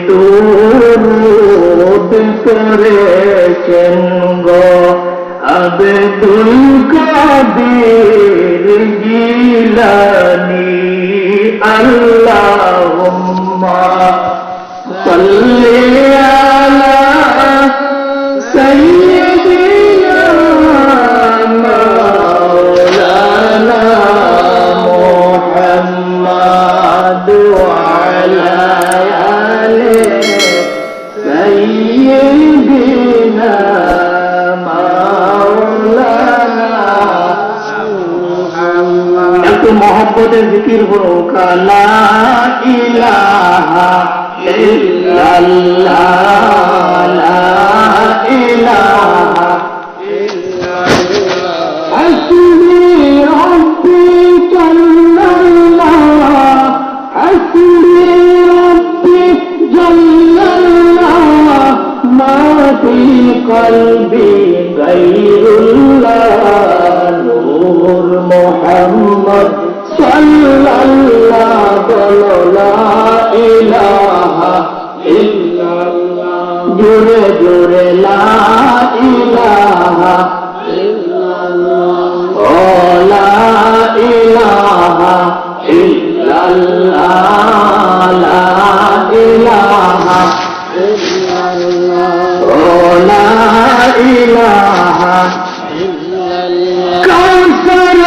দুরূদ করেছেন গো আব্দুল কাদের জিলানী আল্লাহুম্মা সাল্লি আলা সাইয়্যিদিনা মাওলানা মুহাম্মাদ ওয়া আলা আলি সাইয়্যিদিনা मोहब्बत जिक्र होगा ला इलाहा इल्लल्लाह ला इलाहा इल्लल्लाह हस्बी रब्बी जल्लल्लाह हस्बी रब्बी जल्लल्लाह मा फी क़ल्बी गैरुल्लाह नूर मोहम्मद सल्लल्लाह बोलो ला इलाहा इल्लल्लाह जुरे जुरे ला इलाहा इल्लल्लाह ओ ला इलाहा इल्लल्लाह ला इलाहा इल्लल्लाह ओ ला इलाहा इल्लल्लाह कौसर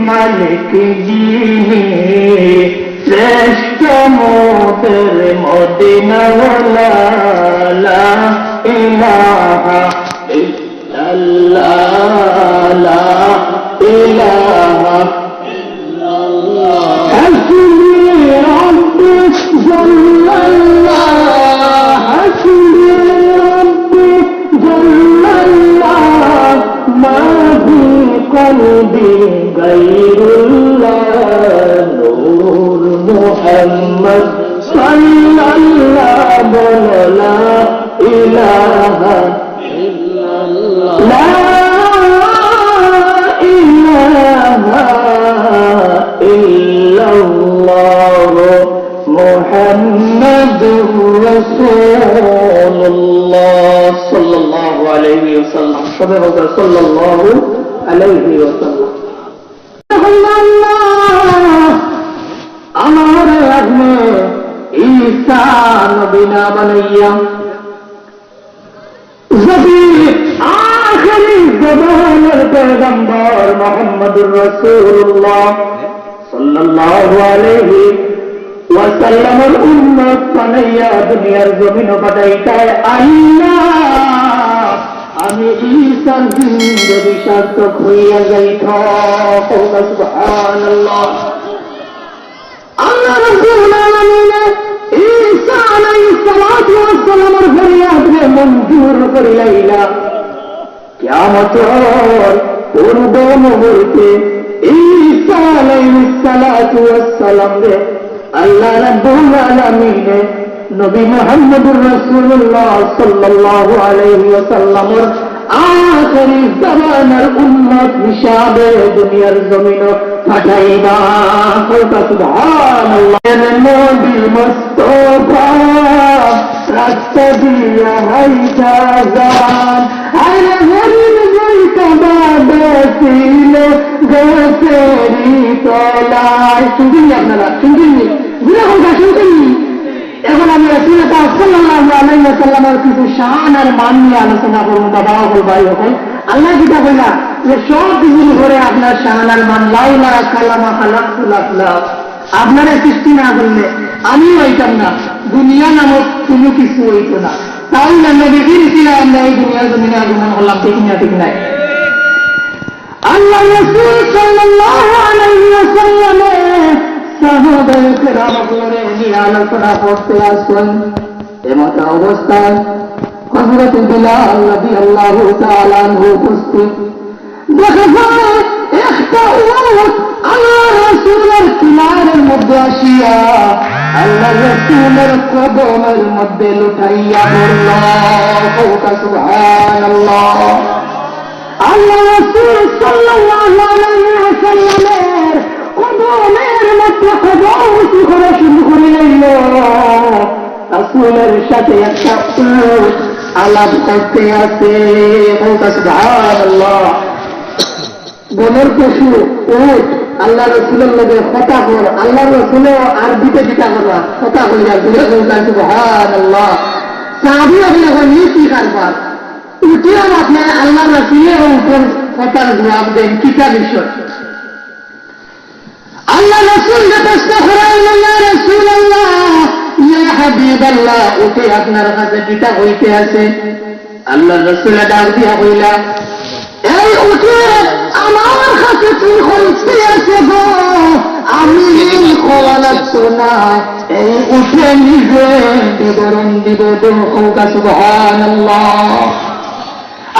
मालिक जी श्रेष्ठ मोदर मोदिना वाला ला इलाहा इल्लल्लाह ला इलाहा इल्लल्लाह हस्बी रब्बी जल्लल्लाह हस्बी रब्बी जल्लल्लाह मा फी क़ल्बी गैरुल्लाह नूर मोहम्मद सल्लल्लाह बोलो ला इलाहा इल्लल्लाह ला इलाहा इल्लल्लाह मुहम्मदुर रसूलुल्लाह सल्लल्लाहु अलैहि वसल्लम सबे होगा सल्लल्लाहु अलैहि वसल्लम আমার আজমে ঈসা নবী না বানাইয়া যদি আখেরি জমানের পয়গম্বর মুহাম্মদুর রাসূলুল্লাহ সাল্লাল্লাহু আলাইহি ওয়াসাল্লামের উম্মত বানাইয়া দুনিয়ার জমিনে পাঠাইতায় আল্লাহ আমি ঈসার জিন্দগি সার্থক হইয়া যাইত সুবহানাল্লাহ আল্লাহ রাব্বুল আলামিন ঈসা আলাইহিস সালাতু ওয়াস সালামের ফরিয়াদকে মঞ্জুর করিলাইলা কিয়ামতের পূর্ব মুহূর্তে ঈসা আলাইহিস সালাতু ওয়াস সালামকে আল্লাহ রাব্বুল আলামিন নবী মুহাম্মদুর রাসূলুল্লাহ সাল্লাল্লাহু আলাইহি ওয়াসাল্লামের আখেরি জামানার উম্মত হিসাবে দুনিয়ার জমিনে পাঠাইবা সুবহানাল্লাহ নবী মুস্তাফা রাস্তা দিয়া হাইটা জান আরে হরিণ বইটা বাবাছিল গোসেরি তলায় শুনছেন আপনারা শুনছেন গুনাহ শুনছেন এখন আমি রাসূলুল্লাহ সাল্লাল্লাহু আলাইহি ওয়াসাল্লামের কিছু শান আর মান নিয়ে আলোচনা করব বাবা ও ভাই হল আল্লাহ কিতা বলা যে সব কিছু করে আপনার শান আর মান লা ইলাহা কালামা খালাকুল আখলাক আপনারা সৃষ্টি না করলে আমি হইতাম না দুনিয়া নামক কোনো কিছু হইতো না তাহলে আমরা দেখেছিলাম আমরা এই দুনিয়ার জমিনে আগমন হলাম ঠিক না ঠিক নাই আল্লাহ রাসূল সাল্লাল্লাহু আলাইহি ওয়াসাল্লামের সাহাবায়ে কেরামগুলোরে নিয়ে আলোচনা করতে আসেন এমত অবস্থায় হযরত বিলাল রাদিয়াল্লাহু তাআলা আনহু উপস্থিত দেখা যায় একটা উট আল্লাহ রাসূলের কিনারের মধ্যে আসিয়া আল্লাহ রাসূলের কদমের মধ্যে লুটাইয়া পড়ল সুবহানাল্লাহ আল্লাহ রাসূল সাল্লাল্লাহু আলাইহি ওয়াসাল্লামের কদমের মধ্যে কদম উঁচু করা শুরু করে নিল। রাসূলের সাথে একটা উট আলাপ করতে আছে। সুবহানাল্লাহ। বনের পশু উট আল্লাহ রসুলের লোকের কথা কর, আল্লাহ রসুলেও আরবিতে যেটা করা কথা কইরা সুবহানাল্লাহ। সাহাবীরা যখন কি কারবার উঠিও আপনার আল্লাহ রসুলের উপর কথার জবাব দেন কিতা বিষয়। আল্লাহ রসুল প্রশ্ন করেন, ইয়া রাসূলুল্লাহ ইয়া হাবিবাল্লাহ, উঠে আপনার কাছে কিতা হইতে আছে? আল্লাহ রসুল ডাক দিয়া কইলা, এই উঠে আমার কাছে কি হইতে আছে গো? আমি খোয়ালাচ্ছ না, এই উঠে নিজে বিবরণ দিব। সুবহানাল্লাহ।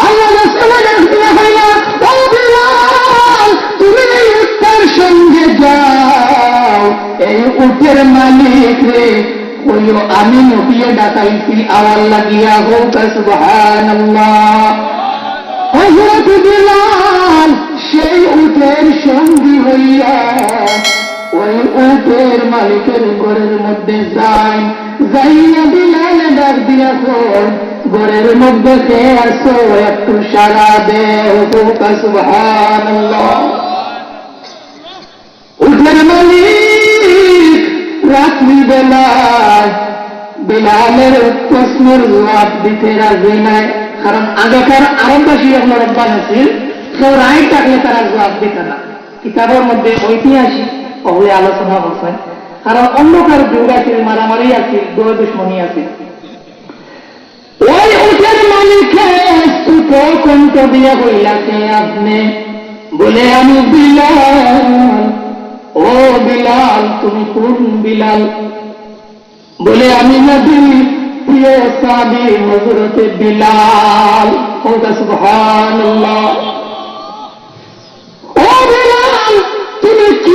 আল্লাহ রাসূল ডাক দিয়া কইলা, ও বিলাল, তুমি এই উটের সঙ্গে যাও, এই উটের মালিক রে কইও আমি নবিয়ে ডাকাইছি আওয়াজ লাগিয়া। সুবহানাল্লাহ। হযরত বিলাল সেই উটের সঙ্গী হইয়া ওই উটের মালিকের ঘরের মধ্যে যায়। যাইয়া বিলাল ডাক দিয়া কয়, ঘরের মধ্যে কে আসো, একটু সারা দেও। সুবহানাল্লাহ। উটের মালিক রাত্রিবেলায় বিলালের প্রশ্নের জবাব দিতে রাজি নাই, কারণ আগেকার আরববাসী আপনার অভ্যাস আছিল কেউ রায় থাকলে তারা জবাব দিত না। কিতাবের মধ্যে ঐতিহাসিক হলে আলোচনা করছেন, কারণ অন্ধকার যুগ আছিল, মারামারি আছিল, দোয়া দুশ্মনী আছিল। ওই উটের মালিকে কণ্ঠ দিয়া হইলাকে আপনি বলে, আমি বিলাল। ও বিলাল, তুমি কোন বিলাল? বলে, আমি নবী প্রিয় সাহাবী হযরত বিলাল। সুবহানাল্লাহ। ও বিলাল, তুমি কি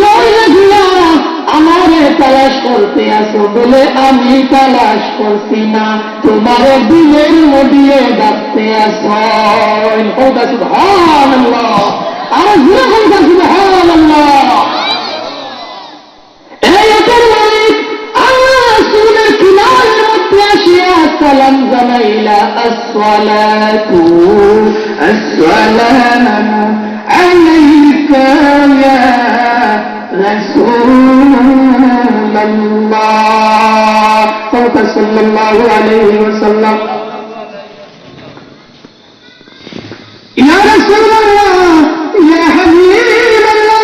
আমারে তালাশ করতে আসো? বলে, আমি তালাশ করছি না, তোমার দিলের মধ্যে ডাকতে আসো। সুবহানাল্লাহ। আর সুবহানাল্লাহ। এই উটের মালিক আল্লাহ রাসূলের কিনারের মধ্যে আসিয়া সালাম জানাইলা, আসসালাতু আসসালামু আলাইকা ইয়া রাসূলুল্লাহ সাল্লাল্লাহু আলাইহি ওয়াসাল্লাম। ইয়া রাসূলুল্লাহ ইয়া হাবিবাল্লাহ,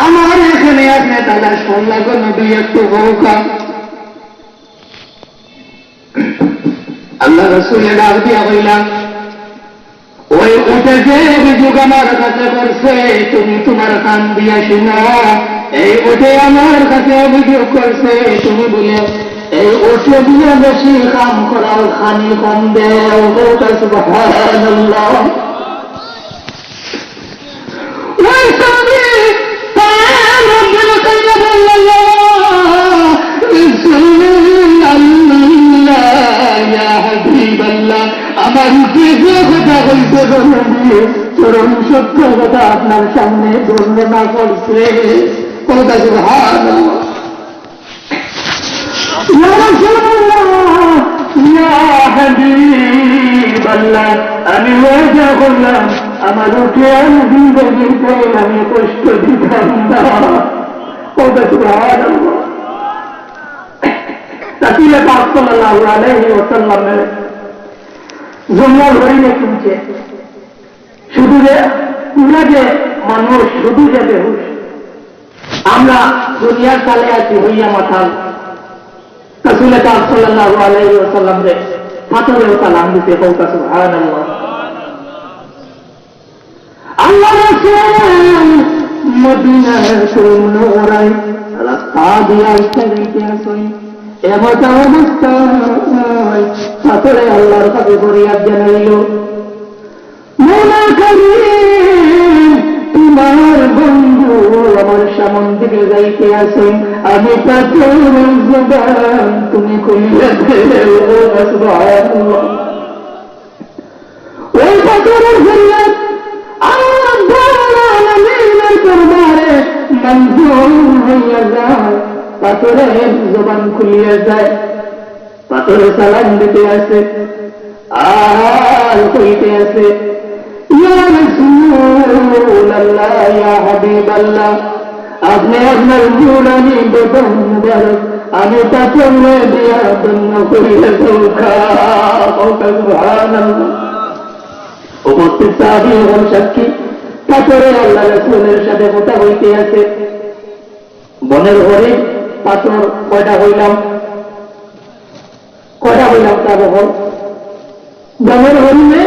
আমার এখানে আপনি তালাশ করলা গো নবী, একটু বউকা। আল্লাহ রাসূলের ডাক দিয়া কইলা, ওই উঠে যে অভিযোগ আমার কাছে করছে তুমি তোমার কান দিয়া শুনো। এই উঠে আমার কাছে অভিযোগ করছে, তুমি বলে এই উঠে দিয়ে বেশি কাম করাও, খানি কম দেও। সুবহানাল্লাহ। ওই সাহাবী আমার যে কথা বলতে চরম সত্য কথা আপনার সামনে বর্ণনা করছে। আমি ওয়াদা করলাম আমার উঠে আমি জিন্দগির পরে আমি কষ্ট দিতাম না। রাসূল পাক সাল্লাল্লাহু আলাইহি ওয়াসাল্লামের জঙ্গল হরিণে শুনছে, শুধু যে পুরা যে মানুষ, শুধু যে বেহুশ। আমরা দুনিয়ার কালে আছি হইয়া মাথাল। রাসূল পাক সাল্লাল্লাহু আলাইহি ওয়াসাল্লাম রে পাথরেও সালাম দিতে। সুবহানাল্লাহ। আল্লাহ রাসূল মদিনার মুনাওয়ারায় রাস্তা দিয়া যাইতে আসেন। এমত অবস্থায় পাথরে আল্লাহর কাছে ফরিয়াদ জানাইল, মওলা কারীম, তোমার বন্ধু আমার সামন দিকে যাইতে আসেন, আমি পাথরের জবান তুমি কইলে দেও। সুবহানাল্লাহ। ওই পাথরের ফরিয়াদ হইয়া যায়, পাথরের জবান খুলিয়া যায়, পাথরে সালাম দিতে আছে, আর কইতে আছে, ইয়া রাসূলুল্লাহ, ইয়া হাবিবাল্লাহ, আপনি আপনার জুরানি বদন মুবারক আমি পাথরে দিয়া ধন্য করিয়া সুবহানাল্লাহ। উপস্থিত সাহাবী এবং সাক্ষী, পাথরে আল্লাহ রাসূলের সাথে কথা হইতে আছে। বনের ঘরে পাথর কয়টা হইলাম তা বহন বনের হরিণে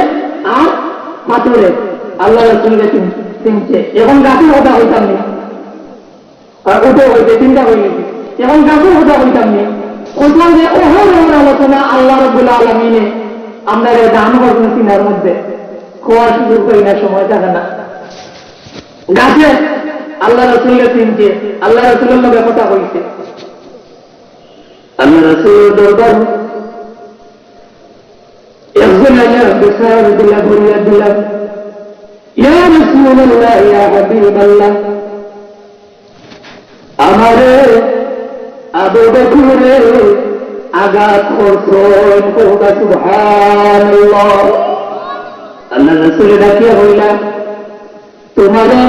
আর পাথরে আল্লাহ রাসূলকে চিনছে। এখন গাছের কথা হইতাম নি, উঠে হইতে চিন্তা হইলে এখন গাছের কথা হইতাম নি। কোথাও যে ওহর আলোচনা আল্লাহ রাব্বুল আলামিনে আমরা দান করবো চিনার মধ্যে খোয়ার সুযোগ করি না, সময় থাকে না। গাছে আল্লাহ রাসূলকে চিনছে, আল্লাহ রাসূলের লগে কথা হইছে। আল্লাহ রাসূলের দরবার একজন আয়া বিচার দিলা বলিয়া দিলাম, ইয়া রাসূলুল্লাহ, ইয়া হাবিবাল্লাহ, আমারে আবু বকরে আঘাত করছেন, কোথা সুবহানাল্লাহ। আল্লাহ রাসূল ডাকিয়া বললেন, তোমারে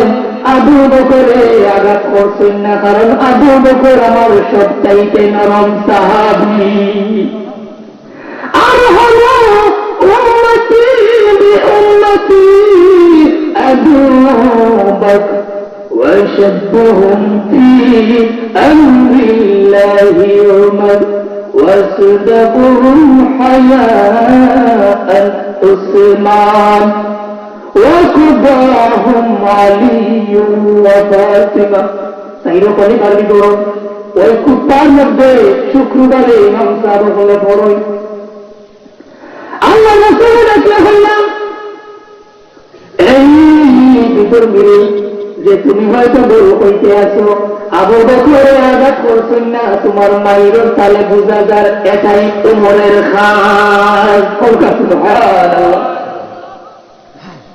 আবু বকরে আঘাত করছেন না, কারণ আবু বকর আমার সবচাইতে নরম সাহাবী, আর হলো উম্মতি বিউম্মতি আবু বকর وشبهم في أمر الله عمر وصدقهم حياء عثمان وكباهم علي وفاطمة। সাইরো কলি কালি করো ওই কুত্তার মধ্যে শুক্রবারে ইমাম সাহেব হলে বড়ই আল্লাহ রাসূলের কাছে হইলাম, এই ভিতর মিলে যে তুমি হয়তো বড় হইতে আছো, আবু বকরে আঘাত করছেন না, তোমার মায়ের তালে বোঝা যার এটাই উমরের খাস। সুবহানাল্লাহ।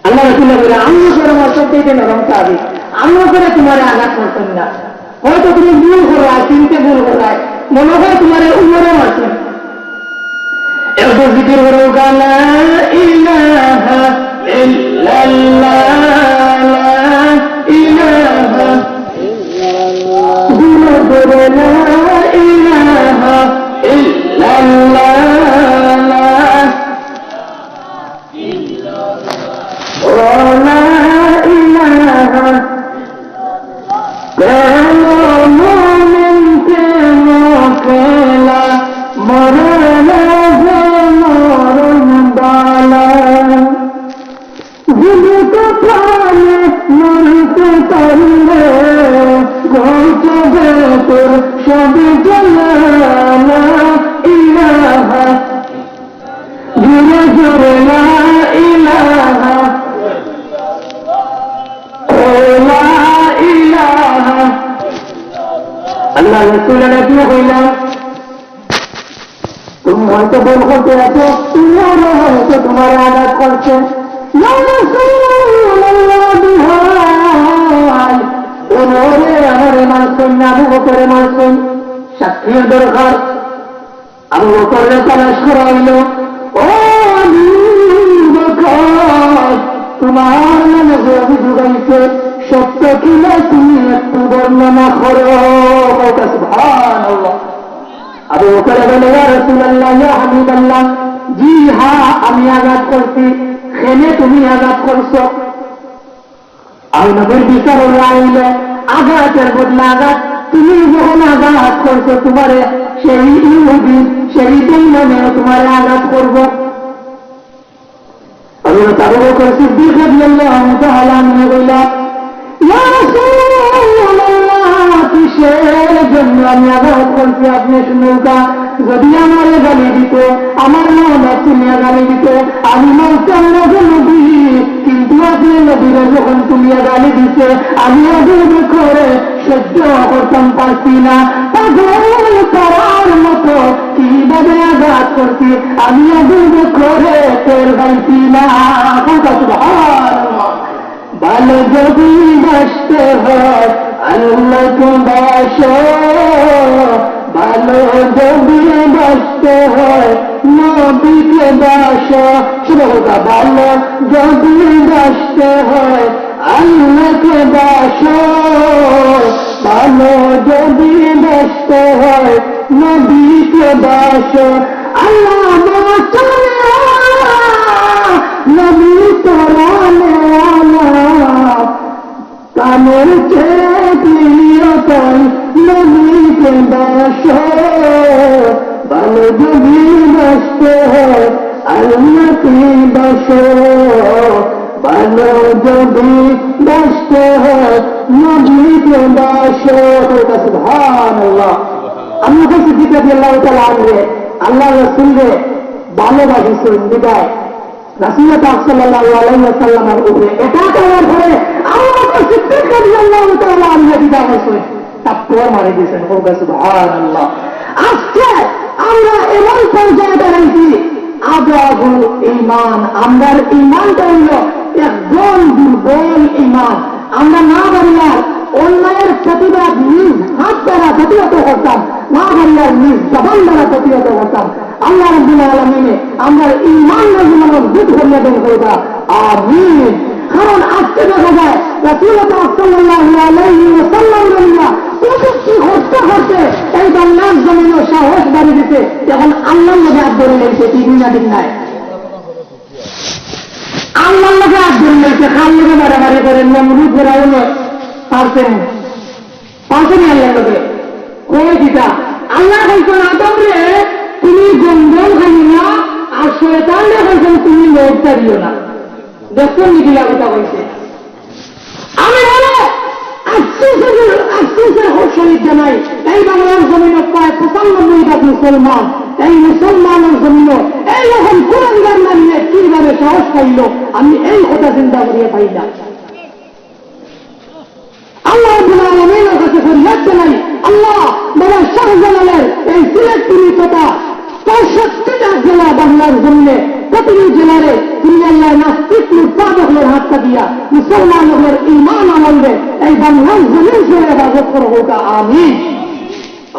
আল্লাহ রাসূল বলে, আমিও করে আমার সবচেয়ে নরম সাহাবী, আমিও করে তোমার আঘাত করছেন না, হয়তো তুমি ভুল করায়, চিনতে ভুল করায়, মনে হয় তোমার উমরে মারছেন। এত জিকির করো, লা ইলাহা ইল্লাল্লাহ, আল্লাহ রাসূলের কি হইলাম, তুমি হয়তো ভুল করতে আছো, হয়তো তোমার আঘাত করছে, আমারে মারছেন না, আবু বকরে মারছেন, সাক্ষীর দরকার। আবু বকরে তালাশ করা হইল, ও আবু বকর, তোমার নামে যে অভিযোগ আইছে সত্য কিনা তুমি একটু বর্ণনা করো। সুবহানাল্লাহ। আবু বকর বলে, ইয়া রাসূলুল্লাহ, ইয়া হাবিবাল্লাহ, জি হ্যাঁ আমি আঘাত করছি। খেলে তুমি আঘাত করছো, আমি নবীর বিচার হইল আঘাতের বদলা আঘাত। তুমি যখন আঘাত করছো তোমারে সেই ইহুদি সেই বেঈমানে তোমারে আঘাত করবো। হযরত আবু বকর সিদ্দিক রাদিয়াল্লাহু তাআলা আনহু বললেন, ইয়া রাসূলুল্লাহ, কিসের জন্য আমি আঘাত করছি আপনি শুনুকা। যদি আমার গালি দিত, আমার মা তুমিয়া গালি দিত, আমি মানতাম না নবী, কিন্তু আপনি নবীরা যখন তুমিয়া গালি দিতে আমি আবু বকরে সহ্য করতাম পারছি না। পাগল করার মতো কিভাবে আঘাত করছি আমি আবু বকরে টের পাইছি না। সুবহানাল্লাহ। ভালো যদি বাসতে হয় আল্লাহকে বাসো, ভালো যদি বাসতে হয় নবীকে বাসো। শুনে কথা, ভালো যদি বাসতে হয় আল্লাহকে বাসো, ভালো যদি বাসতে হয় নবীকে বাসো। আল্লাহ নবী তোরানে কামের চেয়ে নবীকে বাসো, ভালো যদি বাসতে হয় আল্লাহকে বাসো, ভালো যদি বাসতে হয় নবীকে বাসো। সুবহানাল্লাহ। আল্লাহ সিদ্দিক রাদিয়াল্লাহু তাআলা আনহু আল্লাহ রাসূলকে ভালোবাসেন বিদায় রাসূলুল্লাহ সাল্লাল্লাহু আলাইহি ওয়াসাল্লামের উপরে এটা করার পরে আল্লাহ সিদ্দিক রাদিয়াল্লাহু তাআলা আনহু বিদায় করেছেন, তারপর মারা গেছেন। সুবহানাল্লাহ। আজকে আমরা এমন পর্যায়ে দাঁড়াইছি, আজাবুল ঈমান, আমরার ঈমানটা হইল একদম দুর্বল ঈমান। আমরা না বাড়িয়ার অন্যায়ের প্রতিবাদ নিজ হাত দ্বারা প্রতিহত করতাম, না বাড়িয়ার নিজ জবান দ্বারা প্রতিহত করতাম। আল্লাহ রাব্বুল আলামিন আমরা ঈমান মজবুত করিয়া দেন করবা, আমিন। কারণ আজকে দেখা যায় রাসূলুল্লাহ সাল্লাল্লাহু আলাইহি ওয়াসাল্লাম প্রযুক্তি করতে করতে এই বাংলার জমিনে সাহস বাড়ি দিতে, এখন আল্লাহর মধ্যে হাত ধরে লেগেছে, ঠিক না ঠিক নাই? আল্লাহর মধ্যে হাত ধরে লেগেছে, খাল লোকে মারামারি করেন নমরুদ ফেরাউন পারছেন আল্লাহর লোকে কই দিতা। আল্লাহ বলছেন আদম রে তুমি গন্ধল খাই না, আর শয়তান রে বলছেন তুমি লোক চারিও না। দেখুন নিদিলা কথা বলছে। আমি বলে আফসোসের শহীদ জানাই এই বাংলার জমিনে প্রায় 95 মুসলমান, এই মুসলমানের জমিনে এইরকম কোরআন গান নিয়ে কিভাবে সাহস পাইল আমি এই কথা চিন্তা করিয়ে পাই না। আল্লাহ রাব্বুল আলামিনের কাছে ফরিয়াদ জানাই, আল্লাহ বড় শাহজালালের এই সিলেক্টরি কথা 65টা জেলা বাংলার জমিনে প্রতিটি জেলারে তুমি আল্লাহ নাস্তিক মুস্তাদকের হাতটা দিয়া মুসলমানদের ঈমান আমলে এই বাংলার জমিন ছেড়ে ইবাদত করো হোক, আমিন।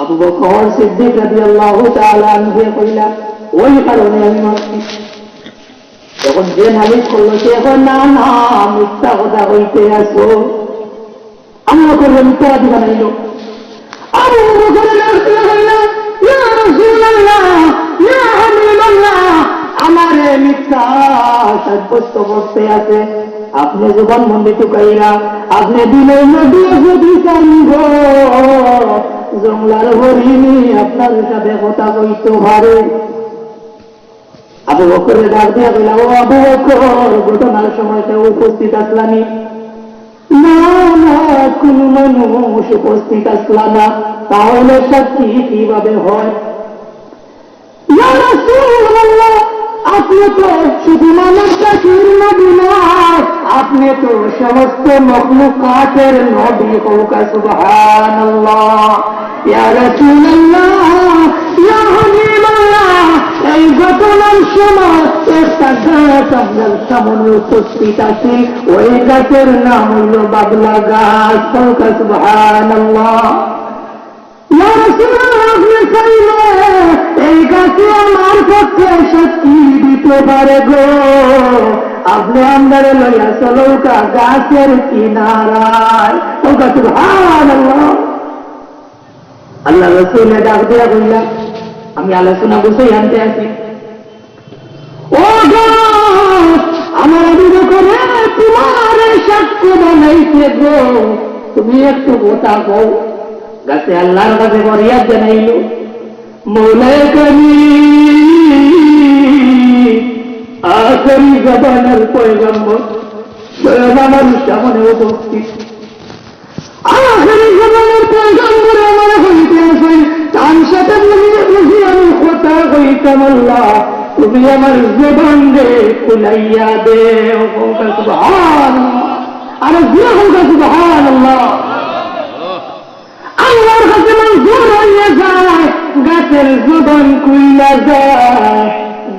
আবু বকর সিদ্দিক রাদিয়াল্লাহু তাআলা আনহু কইলা ওই কারণে আমি মানছি। যখন যে মালিক করলো সে এখন না না মিথ্যা কথা হইতে আসো, আল্লাহ করবে মিথ্যা দিবা নাইল। আবু বকর ইয়া রাসূলুল্লাহ ইয়া হাবিবাল্লাহ আমারে মিথ্যা সাব্যস্ত করতে আছে, আপনি জবান বন্ধে টুকাইরা আপনি দিলে নদী যদি চাইব জংলার হরিণী আপনার সাথে কথা কইতে পারে। আবু বকরের ডাক দিয়া কইলা, ও আবু বকর ঘটনার সময়টা উপস্থিত আসলানি? না না, কোন মানুষ উপস্থিত আসলা না, তাহলে সাক্ষী কিভাবে হয়? ইয়া রাসূলুল্লাহ আপনি তো শুধু মানুষ জাতির নবী নয়, আপনি তো সমস্ত মখলুকাতের নবী। হোক সুবহানাল্লাহ। ইয়া রাসূলুল্লাহ ইয়া হাবিবাল্লাহ এই ঘটনার সময় একটা গাছ আপনার সামনে উপস্থিত আছে, ওই গাছের নাম হইল বাবলা গাছ। হোক সুবহানাল্লাহ। ইয়া রাসূলুল্লাহ আপনি চাইলে এই গাছে আমার পক্ষে সাক্ষী দিতে পারে গো, আপনি আমাদের লইয়া চলৌকা গাছের কিনারায়। সুবহানাল্লাহ। আল্লাহ রাসূলের ডাক দিয়া বললা, আমি আলোচনা বসেই আনতে আছি, ও গাছ আমার আবু বকর তোমার সাক্ষ্য বানাইছে গো, তুমি একটু কথা কও। গাছে আল্লাহর কাছে ফরিয়াদ জানাইল, মৌলায়ে কারীম আখেরি জামানার পয়গম্বর স্বয়ং আমার সামনে উপস্থিত, আখেরি জামানার পয়গম্বর আমার হইতে আসেন, তার সাথে বলিয়ে বুঝি আমি কথা কইতাম, আল্লাহ তুমি আমার জবান রে খুলাইয়া দেও। সুবহানাল্লাহ। আরে জিয়া হোক সুবহানাল্লাহ। আল্লাহর কাছে মঞ্জুর হইয়া যায়, গাছের জবান খুইলা যায়,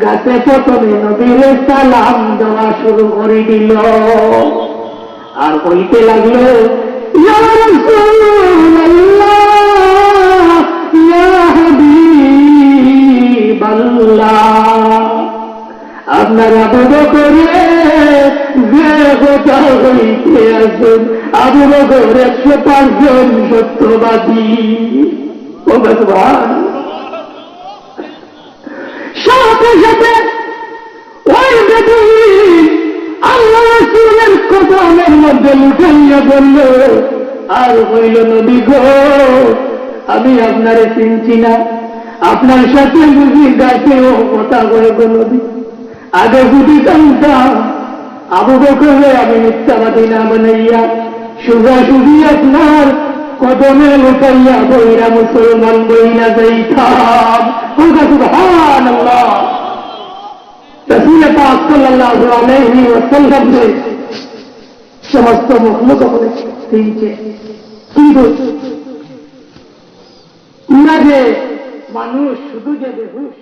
গাছে প্রথমে নবীর সালাম দেওয়া শুরু করে দিল, আর কইতে লাগলো ইয়া রাসূলুল্লাহ, ইয়া হাবিবাল্লাহ, আপনার আবু বকরে যে কথা হইতে আছেন, আবু বকর 105 জন সত্যবাদী। ও ভগবান, সাথে সাথে ওই বেদুইন আল্লাহ রাসূলের কদমের মধ্যে লুটাইয়া বলল, আর হইল নবী গো, আমি আপনারে চিনছি না, আপনার সাথে বুঝি গাছেও কথা বলে গো নবী। আগে বুঝি জানতাম আবু বকরে আমি মিথ্যাবাদী না বানাইয়া সোজাসুজি আপনার কদমে লুটাইয়া বইরা মুসলমান বইনা যাইতাম। সুবহানাল্লাহ। রাসূল পাক সাল্লাল্লাহু আলাইহি ওয়াসাল্লাম সমস্ত মখলুক বলে চিনছে, কিন্তু না যে মানুষ শুধু যে বেহুশ।